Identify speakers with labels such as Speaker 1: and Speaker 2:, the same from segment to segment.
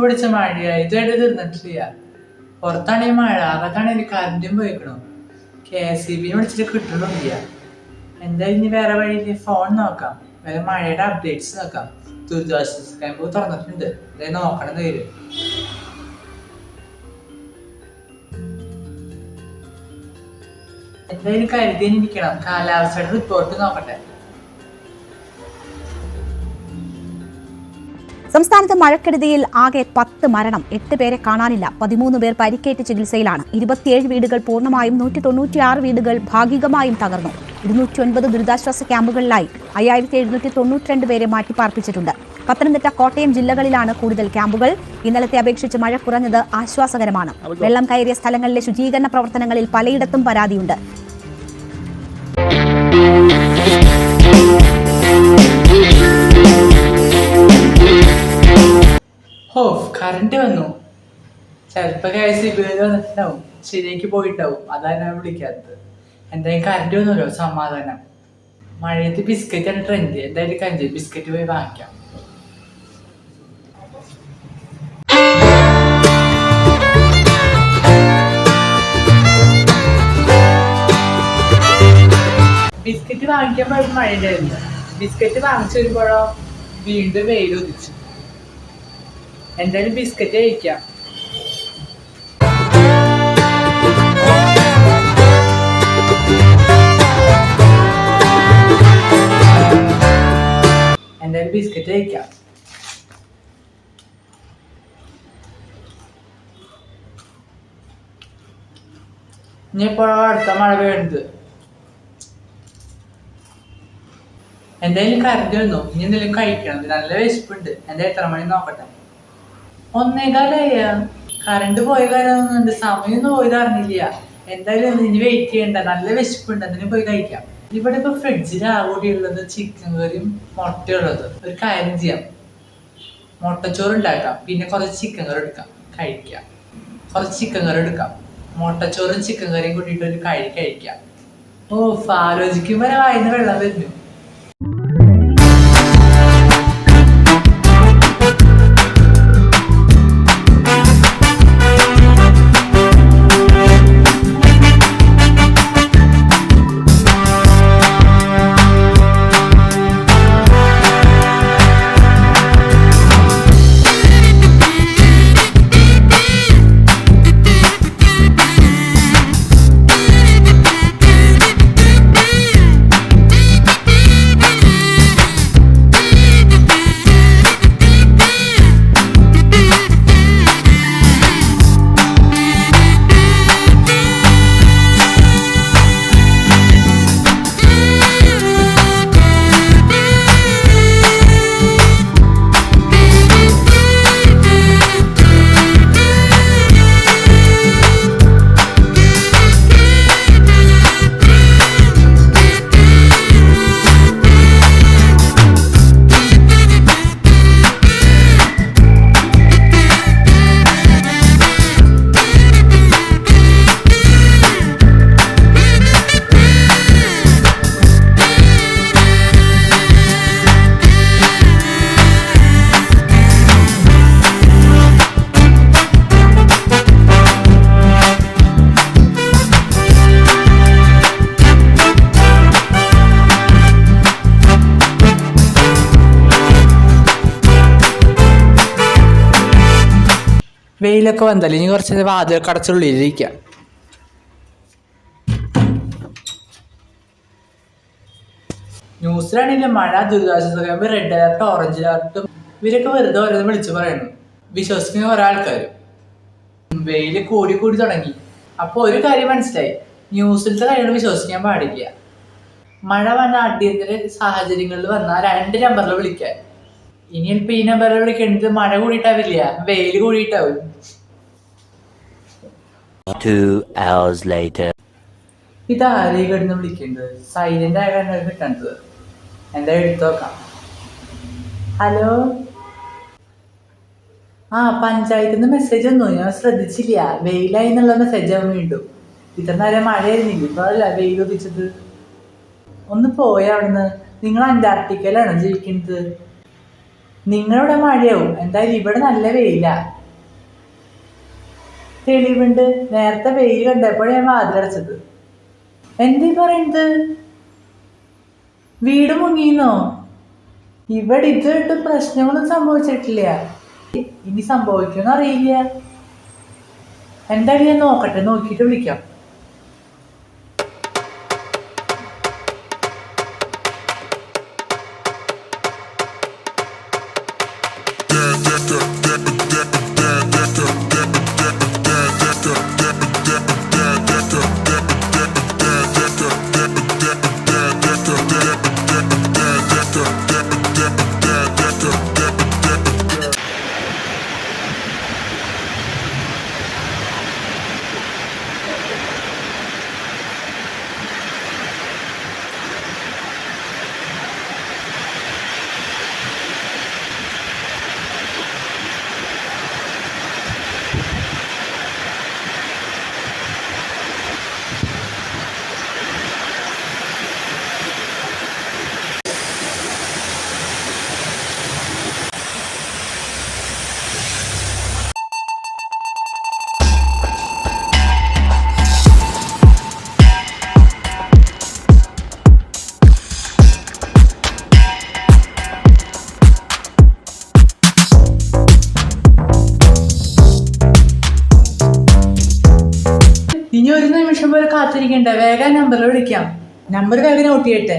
Speaker 1: പിടിച്ച മഴയാ, ഇതുമായിട്ട് തീർന്നിട്ടില്ല. പുറത്താണെങ്കിൽ മഴ, അകത്താണെങ്കിൽ കറണ്ടും പോയിക്കണു. KSEB വിളിച്ചിട്ട് കിട്ടണില്ല. എന്തായാലും ഇനി വേറെ വഴിയില്ല, ഫോൺ നോക്കാം, വേറെ മഴയുടെ അപ്ഡേറ്റ്സ് നോക്കാം. ദുരിതാശ്വാസ ക്യാമ്പ് തുറന്നിട്ടുണ്ട്, അതായത് നോക്കണം വരും. എന്തായാലും കരുതിയിരിക്കണം, കാലാവസ്ഥയുടെ റിപ്പോർട്ട് നോക്കട്ടെ.
Speaker 2: സംസ്ഥാനത്ത് മഴക്കെടുതിയിൽ ആകെ 10 മരണം, 8 പേരെ കാണാനില്ല, 13 പേർ പരിക്കേറ്റ് ചികിത്സയിലാണ്. 27 വീടുകൾ പൂർണ്ണമായും 196 വീടുകൾ ഭാഗികമായും തകർന്നു. 209 ദുരിതാശ്വാസ ക്യാമ്പുകളിലായി 5792 പേരെ മാറ്റിപ്പാർപ്പിച്ചിട്ടുണ്ട്. പത്തനംതിട്ട, കോട്ടയം ജില്ലകളിലാണ് കൂടുതൽ ക്യാമ്പുകൾ. ഇന്നലത്തെ അപേക്ഷിച്ച് മഴ കുറഞ്ഞത് ആശ്വാസകരമാണ്. വെള്ളം കയറിയ സ്ഥലങ്ങളിലെ ശുചീകരണ പ്രവർത്തനങ്ങളിൽ പലയിടത്തും പരാതിയുണ്ട്.
Speaker 1: കറണ്ട് വന്നു. ചിലപ്പോ KSEB വന്നിട്ടുണ്ടാവും, ശരിയാക്കി പോയിട്ടാവും, അതാണ് ഞാൻ വിളിക്കാത്തത്. എന്തായാലും കറണ്ട് വന്നല്ലോ, സമാധാനം. മഴയത്ത് ബിസ്ക്കറ്റാണ് ട്രെൻഡ്. എന്തായാലും കഞ്ചി ബിസ്ക്കറ്റ് പോയി വാങ്ങിക്കാം. ബിസ്ക്കറ്റ് വാങ്ങിക്കാൻ പോയപ്പോൾ മഴ ഉണ്ടായിരുന്നു. ബിസ്ക്കറ്റ് വാങ്ങിച്ചു വരുമ്പോഴോ വീണ്ടും വെയിൽ ഉദിച്ചു. എന്തായാലും ബിസ്ക്കറ്റ് കഴിക്കാം. എന്തായാലും ബിസ്ക്കറ്റ് കഴിക്കാം. ഇനി എപ്പോഴോ അടുത്ത മഴ പെയ്യുന്നത്. എന്തായാലും കറണ്ട് വന്നു, ഇനി എന്തെങ്കിലും കഴിക്കണം, നല്ല വിശപ്പുണ്ട്. എന്തായാലും എത്ര മണി നോക്കട്ടെ. 1:15. കറണ്ട് പോയ കാര്യമൊന്നുണ്ട്, സമയമൊന്നും പോയത് അറിഞ്ഞില്ല. എന്തായാലും ഇനി വെയിറ്റ് ചെയ്യണ്ട, നല്ല വിശപ്പുണ്ട്, എന്തിനും പോയി കഴിക്കാം. ഇവിടെ ഇപ്പൊ ഫ്രിഡ്ജിൽ ആകൂടിയുള്ളത് ചിക്കൻ കറിയും മുട്ടയുള്ളത്. ഒരു കാര്യം ചെയ്യാം, മുട്ടച്ചോറ് ഉണ്ടാക്കാം, പിന്നെ കുറച്ച് ചിക്കൻ കറി എടുക്കാം, കഴിക്കാം. കുറച്ച് ചിക്കൻ കറി എടുക്കാം, മുട്ടച്ചോറും ചിക്കൻ കറിയും കൂട്ടിയിട്ട് ഒരു കഴിക്കാം. ആലോചിക്കുമ്പോ വായിന്ന് വെള്ളം വരുന്നു. വെയിലൊക്കെ വന്നല്ലേ, ഇനി കുറച്ച് വാതിലൊക്കെ അടച്ചുള്ളിലിരിക്കാം. ന്യൂസിലാണെങ്കിൽ മഴ, ദുരിതാശ്വാസ ക്യാമ്പ്, റെഡ് അലർട്ട്, ഓറഞ്ച് അലർട്ടും. ഇവരൊക്കെ വെറുതെ ഓരോന്ന് വിളിച്ചു പറയുന്നു, വിശ്വസിക്കുന്ന കുറെ ആൾക്കാർ. വെയില് കൂടി തുടങ്ങി. അപ്പൊ ഒരു കാര്യം മനസ്സിലായി, ന്യൂസിലത്തെ കാര്യങ്ങൾ വിശ്വസിക്കാൻ പാടില്ല. മഴ വന്ന അടിയന്തര സാഹചര്യങ്ങളിൽ വന്നാൽ 2 നമ്പറിൽ വിളിക്കാൻ. ഇനിയിപ്പോ ഈ നമ്പറിൽ വിളിക്കേണ്ടത് മഴ കൂടിയിട്ടാവില്ല, വെയിൽ കൂടിയിട്ടാവും.
Speaker 3: 2 hours later.
Speaker 1: ഇതാരേ കിടന്ന് വിളിക്കേണ്ടത്? സൈലന്റ് ആയാണ് കിട്ടേണ്ടത്. എന്തായാലും എടുത്തു നോക്കാം. ഹലോ, പഞ്ചായത്തിൽ നിന്ന് മെസ്സേജ് വന്നു, ഞാൻ ശ്രദ്ധിച്ചില്ല. വെയിലായി എന്നുള്ള മെസ്സേജ് ആവും വീണ്ടും. ഇത്ര നേരം മഴയായിരുന്നില്ല, ഇപ്പോഴല്ല വെയിൽ ഉദിച്ചത്. ഒന്ന് പോയ അവിടുന്ന്. നിങ്ങൾ അന്റാർട്ടിക്കയിലാണോ ജീവിക്കുന്നത്? നിങ്ങളിവിടെ മഴയാവും, എന്തായാലും ഇവിടെ നല്ല വെയില. തെളിവുണ്ട്, നേരത്തെ വെയിൽ കണ്ടപ്പോഴേ ഞാൻ വാതിലടച്ചത്. എന്തീ പറയുന്നത്? വീട് മുങ്ങിന്നോ? ഇവിടെ ഇതുമായിട്ട് പ്രശ്നങ്ങളൊന്നും സംഭവിച്ചിട്ടില്ല. ഇനി സംഭവിക്കുമെന്ന് അറിയില്ല. എന്തായാലും ഞാൻ നോക്കട്ടെ, നോക്കിയിട്ട് വിളിക്കാം. ഇനി ഒരു നിമിഷം പോലെ കാത്തിരിക്കണ്ട, വേഗം നമ്പറിൽ വിളിക്കാം. നമ്പർ വേഗം നോട്ട് ചെയ്യട്ടെ.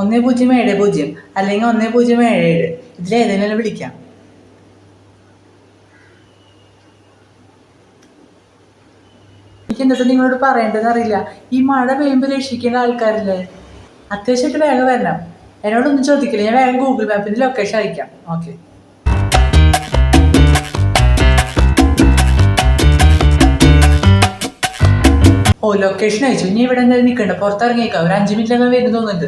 Speaker 1: 1070 അല്ലെങ്കിൽ 1077. ഇതിലേതെങ്കിലും വിളിക്കാം. എനിക്ക് എന്നിട്ട് നിങ്ങളോട് പറയേണ്ടതെന്ന് അറിയില്ല. ഈ മഴ പെയ്യുമ്പോൾ രക്ഷിക്കേണ്ട ആൾക്കാരില്ലേ, അത്യാവശ്യമായിട്ട് വേഗം വരണം. എന്നോടൊന്നും ചോദിക്കില്ല, ഞാൻ വേഗം ഗൂഗിൾ മാപ്പിന്റെ ലൊക്കേഷൻ അയക്കാം. ഓക്കെ. ഓ, ലൊക്കേഷൻ അയച്ചു. ഇനി ഇവിടെ എന്തായാലും നിൽക്കണ്ട, പുറത്തിറങ്ങിയേക്കാം. ഒരു 5 മിനിറ്റിലൊക്കെ വരും തോന്നുന്നുണ്ട്.